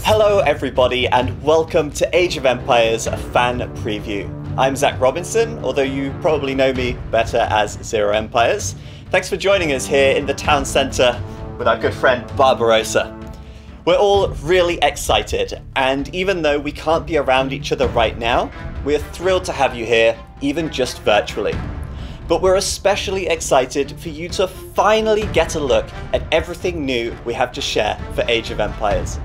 Hello everybody and welcome to Age of Empires fan preview. I'm Zach Robinson, although you probably know me better as Zero Empires. Thanks for joining us here in the town centre with our good friend Barbarossa. We're all really excited, and even though we can't be around each other right now, we're thrilled to have you here, even just virtually. But we're especially excited for you to finally get a look at everything new we have to share for Age of Empires.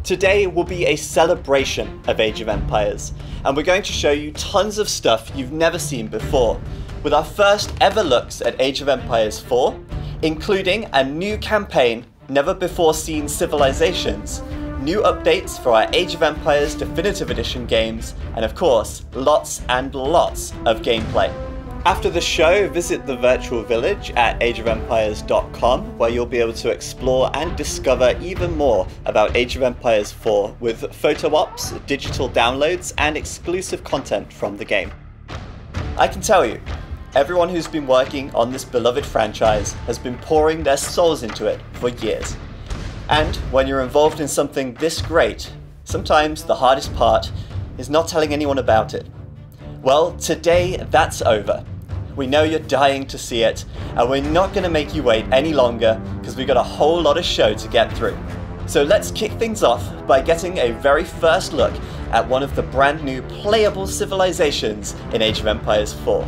Today will be a celebration of Age of Empires, and we're going to show you tons of stuff you've never seen before, with our first ever looks at Age of Empires 4, including a new campaign, never before seen civilizations, new updates for our Age of Empires Definitive Edition games, and of course, lots and lots of gameplay. After the show, visit the virtual village at ageofempires.com, where you'll be able to explore and discover even more about Age of Empires 4 with photo ops, digital downloads, and exclusive content from the game. I can tell you, everyone who's been working on this beloved franchise has been pouring their souls into it for years. And when you're involved in something this great, sometimes the hardest part is not telling anyone about it. Well, today that's over. We know you're dying to see it, and we're not going to make you wait any longer because we've got a whole lot of show to get through. So let's kick things off by getting a very first look at one of the brand new playable civilizations in Age of Empires 4.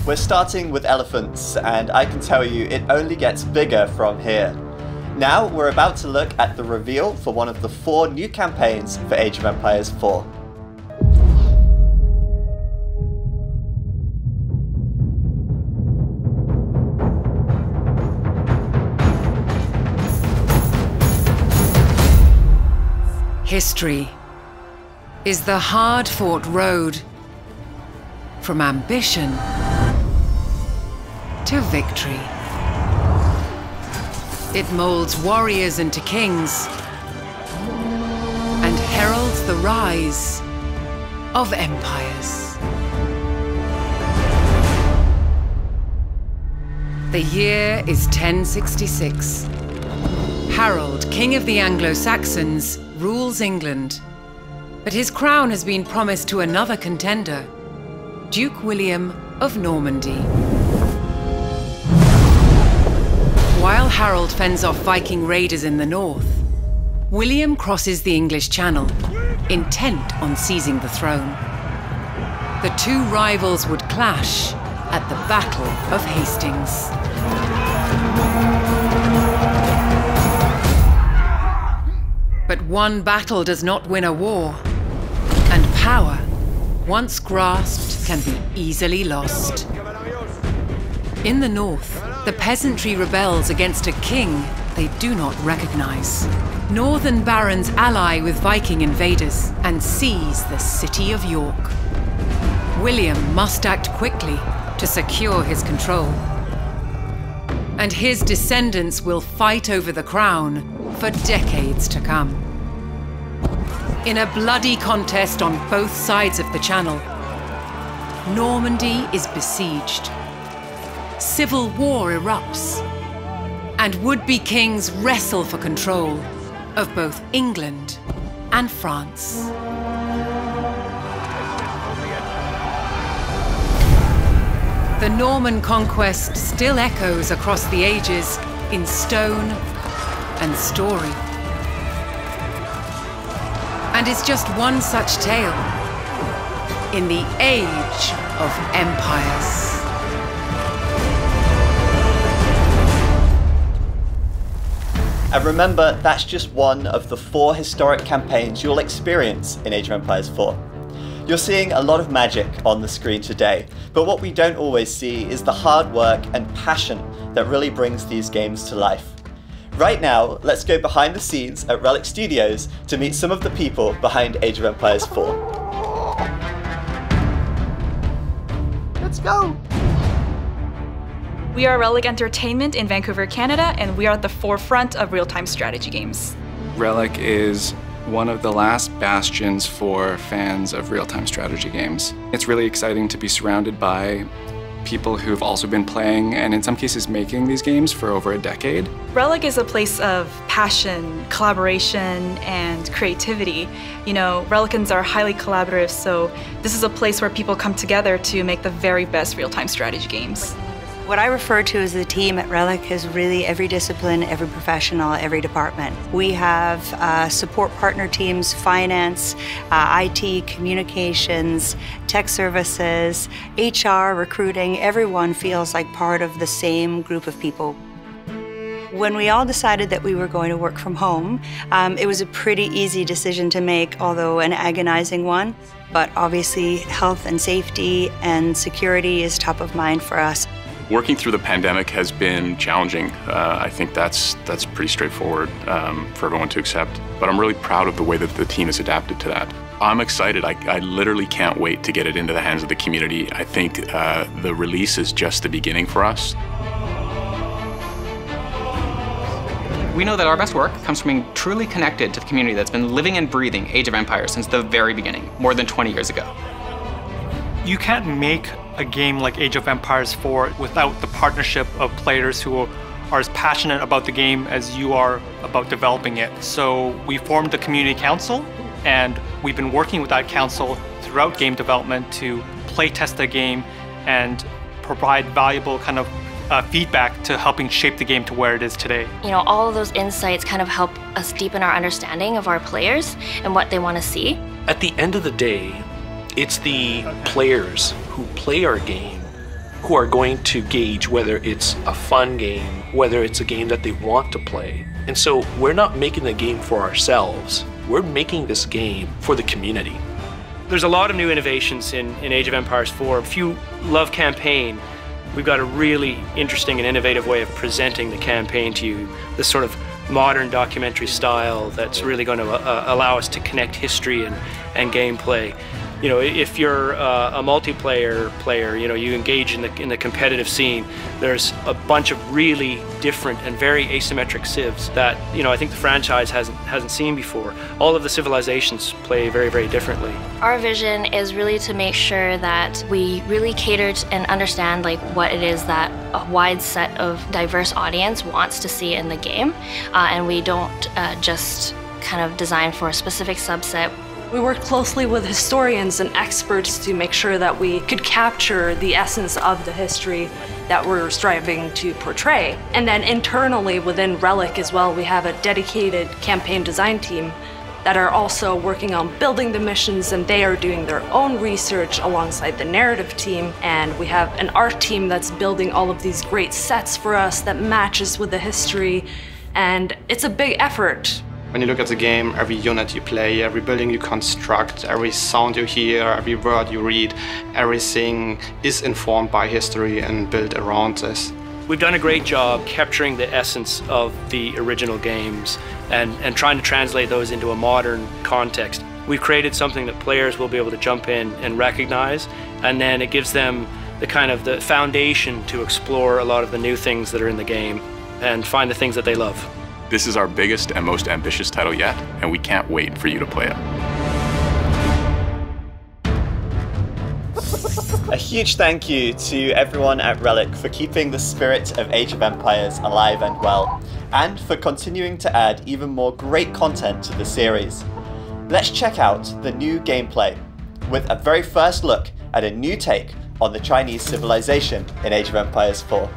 We're starting with elephants, and I can tell you it only gets bigger from here. Now we're about to look at the reveal for one of the 4 new campaigns for Age of Empires 4. History is the hard-fought road from ambition to victory. It molds warriors into kings and heralds the rise of empires. The year is 1066. Harold, King of the Anglo-Saxons, rules England, but his crown has been promised to another contender, Duke William of Normandy. While Harold fends off Viking raiders in the north, William crosses the English Channel, intent on seizing the throne. The 2 rivals would clash at the Battle of Hastings. But one battle does not win a war, and power, once grasped, can be easily lost. In the north, the peasantry rebels against a king they do not recognize. Northern barons ally with Viking invaders and seize the city of York. William must act quickly to secure his control. And his descendants will fight over the crown for decades to come. In a bloody contest on both sides of the Channel, Normandy is besieged. Civil war erupts, and would-be kings wrestle for control of both England and France. The Norman conquest still echoes across the ages in stone and story. And is just one such tale in the Age of Empires. And remember, that's just one of the 4 historic campaigns you'll experience in Age of Empires 4. You're seeing a lot of magic on the screen today, but what we don't always see is the hard work and passion that really brings these games to life. Right now, let's go behind the scenes at Relic Studios to meet some of the people behind Age of Empires 4. Let's go! We are Relic Entertainment in Vancouver, Canada, and we are at the forefront of real-time strategy games. Relic is one of the last bastions for fans of real-time strategy games. It's really exciting to be surrounded by people who've also been playing, and in some cases making, these games for over a decade. Relic is a place of passion, collaboration, and creativity. You know, Relicans are highly collaborative, so this is a place where people come together to make the very best real-time strategy games. What I refer to as the team at Relic is really every discipline, every professional, every department. We have support partner teams, finance, IT, communications, tech services, HR, recruiting. Everyone feels like part of the same group of people. When we all decided that we were going to work from home, it was a pretty easy decision to make, although an agonizing one. But obviously, health and safety and security is top of mind for us. Working through the pandemic has been challenging. I think that's pretty straightforward for everyone to accept. But I'm really proud of the way that the team has adapted to that. I'm excited. I literally can't wait to get it into the hands of the community. I think the release is just the beginning for us. We know that our best work comes from being truly connected to the community that's been living and breathing Age of Empires since the very beginning, more than 20 years ago. You can't make a game like Age of Empires 4 without the partnership of players who are as passionate about the game as you are about developing it. So we formed the community council, and we've been working with that council throughout game development to play test the game and provide valuable kind of feedback to helping shape the game to where it is today. You know, all of those insights kind of help us deepen our understanding of our players and what they want to see. At the end of the day, it's the players who play our game who are going to gauge whether it's a fun game, whether it's a game that they want to play. And so we're not making the game for ourselves. We're making this game for the community. There's a lot of new innovations in Age of Empires 4. If you love campaign, we've got a really interesting and innovative way of presenting the campaign to you. This sort of modern documentary style that's really going to allow us to connect history and gameplay. You know, if you're a multiplayer player, you know, you engage in the competitive scene, there's a bunch of really different and very asymmetric civs that, you know, I think the franchise hasn't seen before. All of the civilizations play very, very differently. Our vision is really to make sure that we really cater to and understand like what it is that a wide set of diverse audience wants to see in the game, and we don't just kind of design for a specific subset. We worked closely with historians and experts to make sure that we could capture the essence of the history that we're striving to portray. And then internally within Relic as well, we have a dedicated campaign design team that are also working on building the missions, and they are doing their own research alongside the narrative team. And we have an art team that's building all of these great sets for us that matches with the history. And it's a big effort. When you look at the game, every unit you play, every building you construct, every sound you hear, every word you read, everything is informed by history and built around this. We've done a great job capturing the essence of the original games and trying to translate those into a modern context. We've created something that players will be able to jump in and recognize, and then it gives them the kind of the foundation to explore a lot of the new things that are in the game and find the things that they love. This is our biggest and most ambitious title yet, and we can't wait for you to play it. A huge thank you to everyone at Relic for keeping the spirit of Age of Empires alive and well, and for continuing to add even more great content to the series. Let's check out the new gameplay, with a very first look at a new take on the Chinese civilization in Age of Empires 4.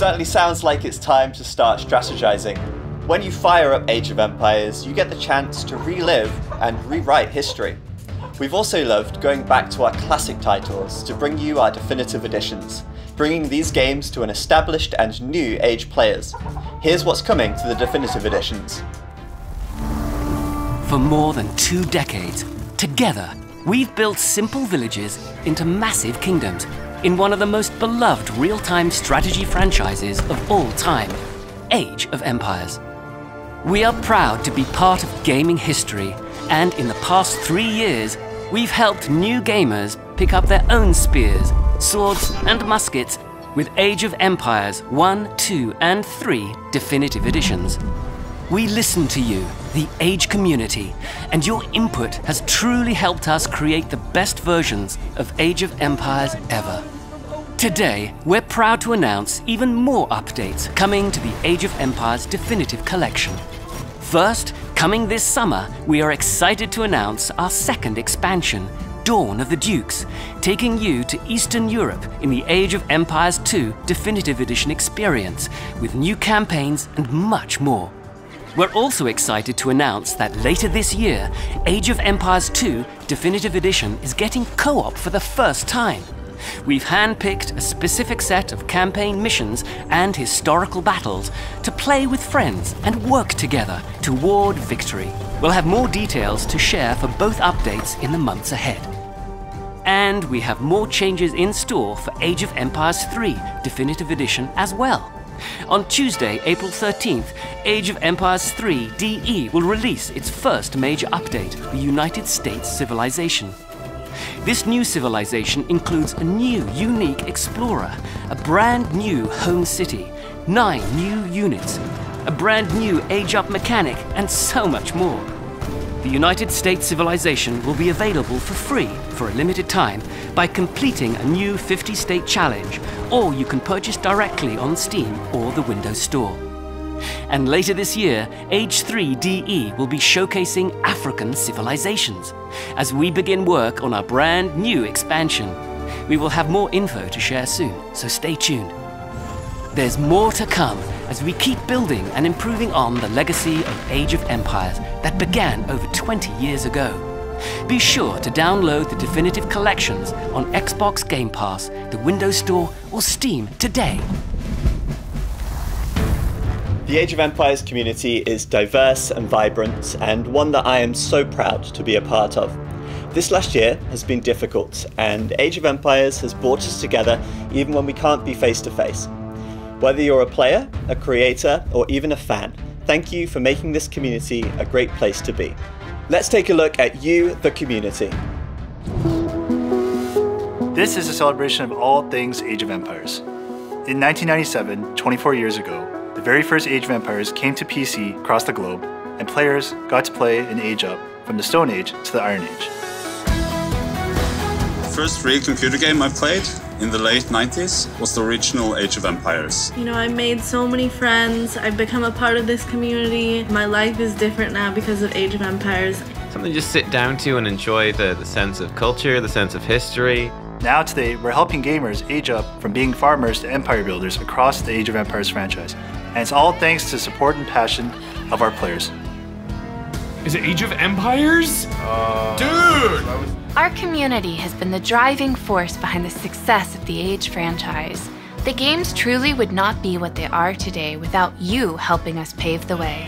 certainly sounds like it's time to start strategizing. When you fire up Age of Empires, you get the chance to relive and rewrite history. We've also loved going back to our classic titles to bring you our definitive editions, bringing these games to an established and new Age players. Here's what's coming to the definitive editions. For more than 2 decades, together, we've built simple villages into massive kingdoms in one of the most beloved real-time strategy franchises of all time, Age of Empires. We are proud to be part of gaming history, and in the past 3 years, we've helped new gamers pick up their own spears, swords, and muskets with Age of Empires 1, 2, and 3 definitive editions. We listen to you, the Age community, and your input has truly helped us create the best versions of Age of Empires ever. Today, we're proud to announce even more updates coming to the Age of Empires Definitive Collection. First, coming this summer, we are excited to announce our second expansion, Dawn of the Dukes, taking you to Eastern Europe in the Age of Empires 2 Definitive Edition experience, with new campaigns and much more. We're also excited to announce that later this year, Age of Empires 2 Definitive Edition is getting co-op for the first time. We've handpicked a specific set of campaign missions and historical battles to play with friends and work together toward victory. We'll have more details to share for both updates in the months ahead. And we have more changes in store for Age of Empires 3 Definitive Edition as well. On Tuesday, April 13th, Age of Empires 3 DE will release its first major update, the United States Civilization. This new civilization includes a new, unique explorer, a brand new home city, 9 new units, a brand new age-up mechanic, and so much more. The United States Civilization will be available for free for a limited time by completing a new 50-state challenge, or you can purchase directly on Steam or the Windows Store. And later this year, Age 3 DE will be showcasing African civilizations as we begin work on our brand new expansion. We will have more info to share soon, so stay tuned. There's more to come as we keep building and improving on the legacy of Age of Empires that began over 20 years ago. Be sure to download the definitive collections on Xbox Game Pass, the Windows Store, or Steam today. The Age of Empires community is diverse and vibrant, and one that I am so proud to be a part of. This last year has been difficult, and Age of Empires has brought us together even when we can't be face to face. Whether you're a player, a creator, or even a fan, thank you for making this community a great place to be. Let's take a look at you, the community. This is a celebration of all things Age of Empires. In 1997, 24 years ago, the very first Age of Empires came to PC across the globe, and players got to play an Age up from the Stone Age to the Iron Age. The first real computer game I played in the late 90s was the original Age of Empires. You know, I made so many friends, I've become a part of this community. My life is different now because of Age of Empires. Something to just sit down to and enjoy the sense of culture, the sense of history. Now today, we're helping gamers age up from being farmers to empire builders across the Age of Empires franchise. And it's all thanks to support and passion of our players. Is it Age of Empires? Dude! Our community has been the driving force behind the success of the Age franchise. The games truly would not be what they are today without you helping us pave the way.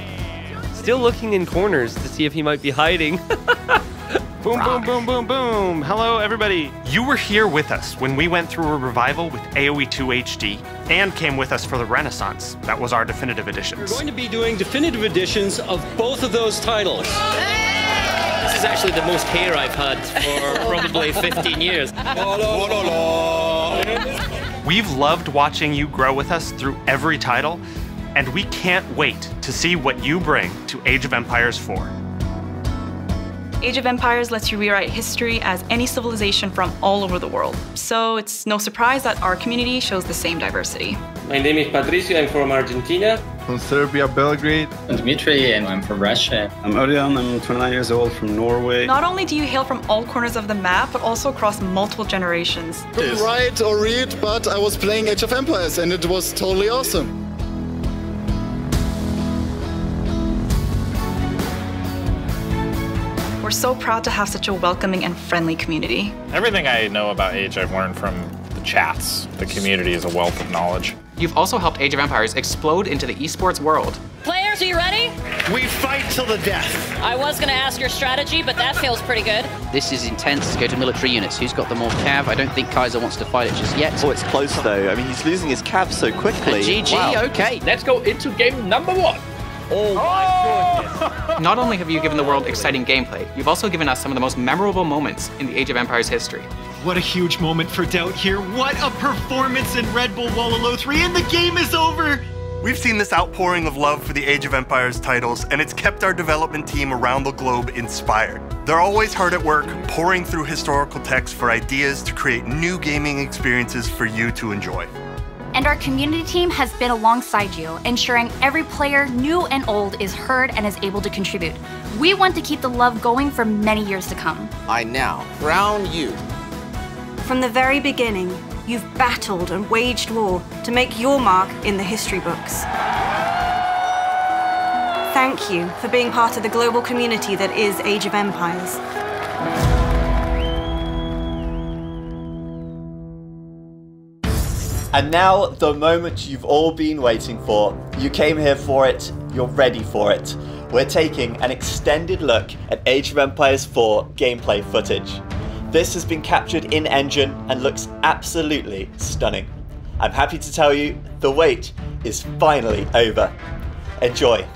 Still looking in corners to see if he might be hiding. Boom, boom, boom, boom, boom. Hello, everybody. You were here with us when we went through a revival with AoE 2 HD and came with us for the Renaissance. That was our definitive editions. We're going to be doing definitive editions of both of those titles. This is actually the most hair I've had for probably 15 years. We've loved watching you grow with us through every title, and we can't wait to see what you bring to Age of Empires 4. Age of Empires lets you rewrite history as any civilization from all over the world. So it's no surprise that our community shows the same diversity. My name is Patricio, I'm from Argentina. From Serbia, Belgrade. I'm Dmitry and I'm from Russia. I'm Odion, I'm 29 years old from Norway. Not only do you hail from all corners of the map, but also across multiple generations. Couldn't write or read, but I was playing Age of Empires and it was totally awesome. We're so proud to have such a welcoming and friendly community. Everything I know about Age I've learned from the chats. The community is a wealth of knowledge. You've also helped Age of Empires explode into the esports world. Players, are you ready? We fight till the death. I was going to ask your strategy, but that feels pretty good. This is intense. Go to military units. Who's got the more cav? I don't think Kaiser wants to fight it just yet. Oh, it's close though. I mean, he's losing his cav so quickly. GG, wow. Okay. Let's go into game number 1. Oh my goodness. Not only have you given the world exciting gameplay, you've also given us some of the most memorable moments in the Age of Empires history. What a huge moment for Doubt here. What a performance in Red Bull Wallaloo 3, and the game is over! We've seen this outpouring of love for the Age of Empires titles, and it's kept our development team around the globe inspired. They're always hard at work, pouring through historical texts for ideas to create new gaming experiences for you to enjoy. And our community team has been alongside you, ensuring every player, new and old, is heard and is able to contribute. We want to keep the love going for many years to come. I now crown you. From the very beginning, you've battled and waged war to make your mark in the history books. Thank you for being part of the global community that is Age of Empires. And now, the moment you've all been waiting for. You came here for it, you're ready for it. We're taking an extended look at Age of Empires 4 gameplay footage. This has been captured in-engine and looks absolutely stunning. I'm happy to tell you, the wait is finally over. Enjoy.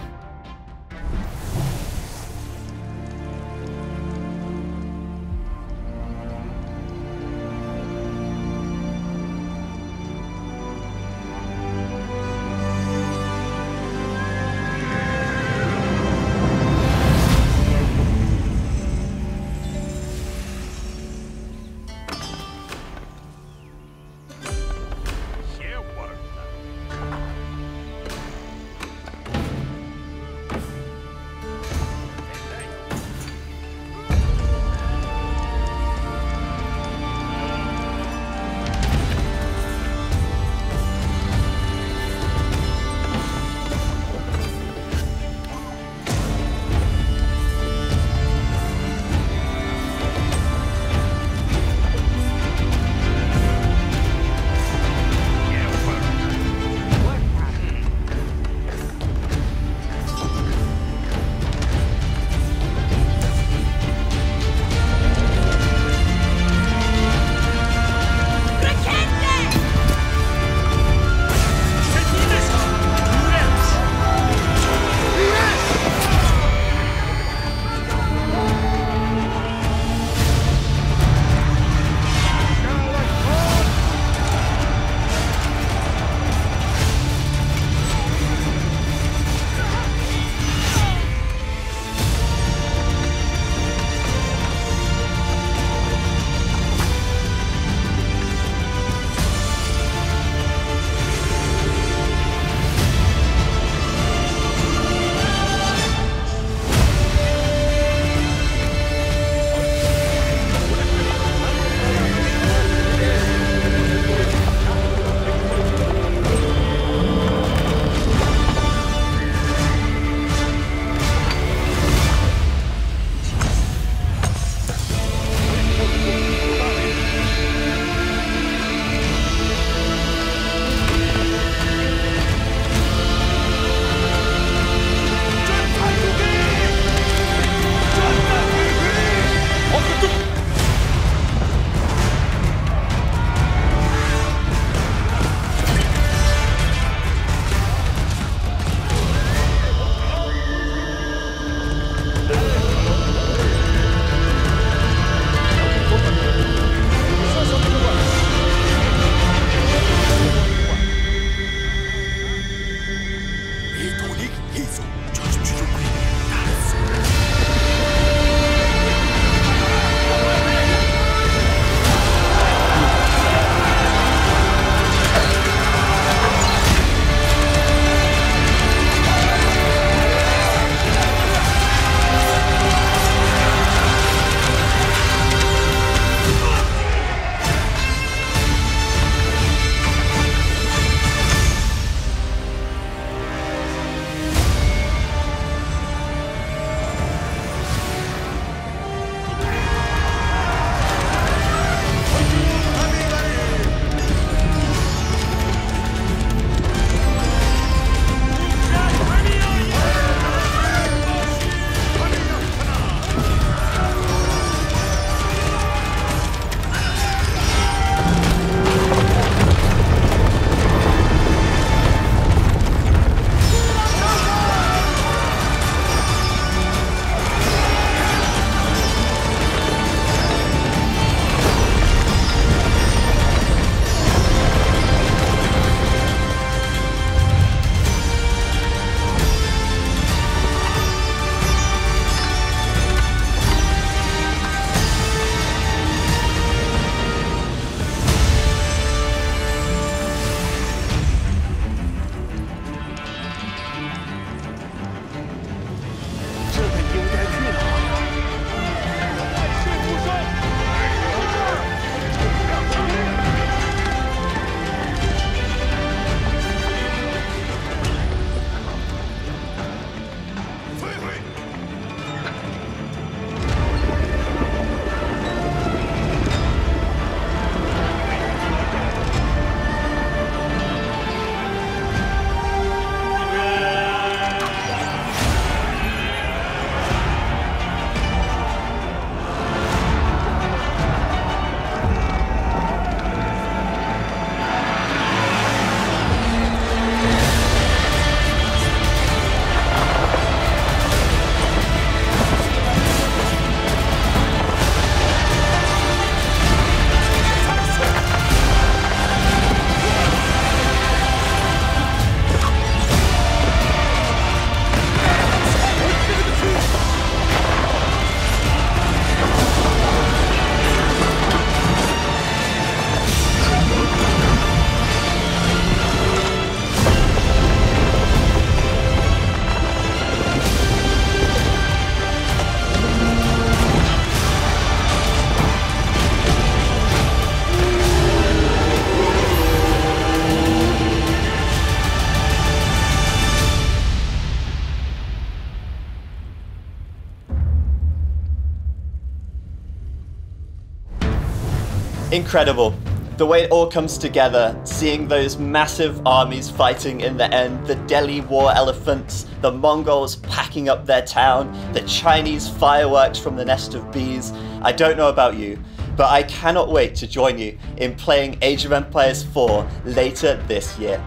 Incredible. The way it all comes together, seeing those massive armies fighting in the end, the Delhi war elephants, the Mongols packing up their town, the Chinese fireworks from the nest of bees. I don't know about you, but I cannot wait to join you in playing Age of Empires 4 later this year.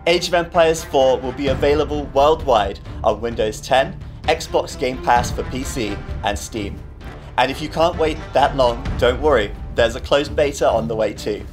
Age of Empires 4 will be available worldwide on Windows 10, Xbox Game Pass for PC, and Steam. And if you can't wait that long, don't worry, there's a closed beta on the way too.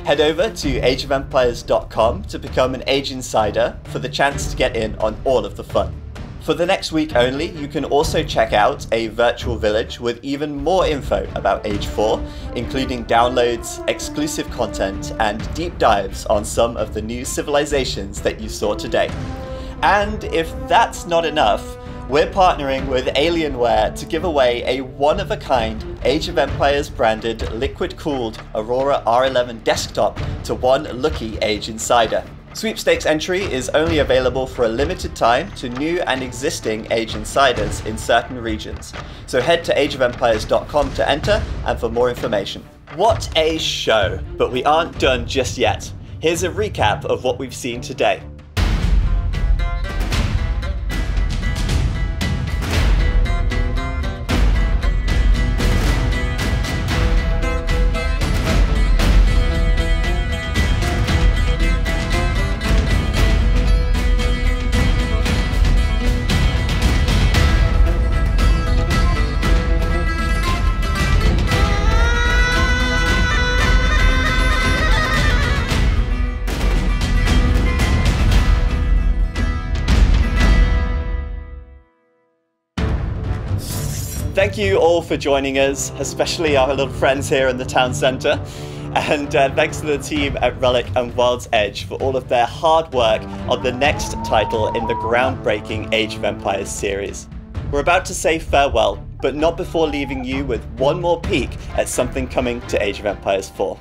Head over to ageofempires.com to become an Age Insider for the chance to get in on all of the fun. For the next week only, you can also check out a virtual village with even more info about Age 4, including downloads, exclusive content, and deep dives on some of the new civilizations that you saw today. And if that's not enough, we're partnering with Alienware to give away a one-of-a-kind Age of Empires branded liquid-cooled Aurora R11 desktop to one lucky Age Insider. Sweepstakes entry is only available for a limited time to new and existing Age Insiders in certain regions, so head to ageofempires.com to enter and for more information. What a show, but we aren't done just yet. Here's a recap of what we've seen today. Thank you all for joining us, especially our little friends here in the town centre. And thanks to the team at Relic and World's Edge for all of their hard work on the next title in the groundbreaking Age of Empires series. We're about to say farewell, but not before leaving you with one more peek at something coming to Age of Empires 4.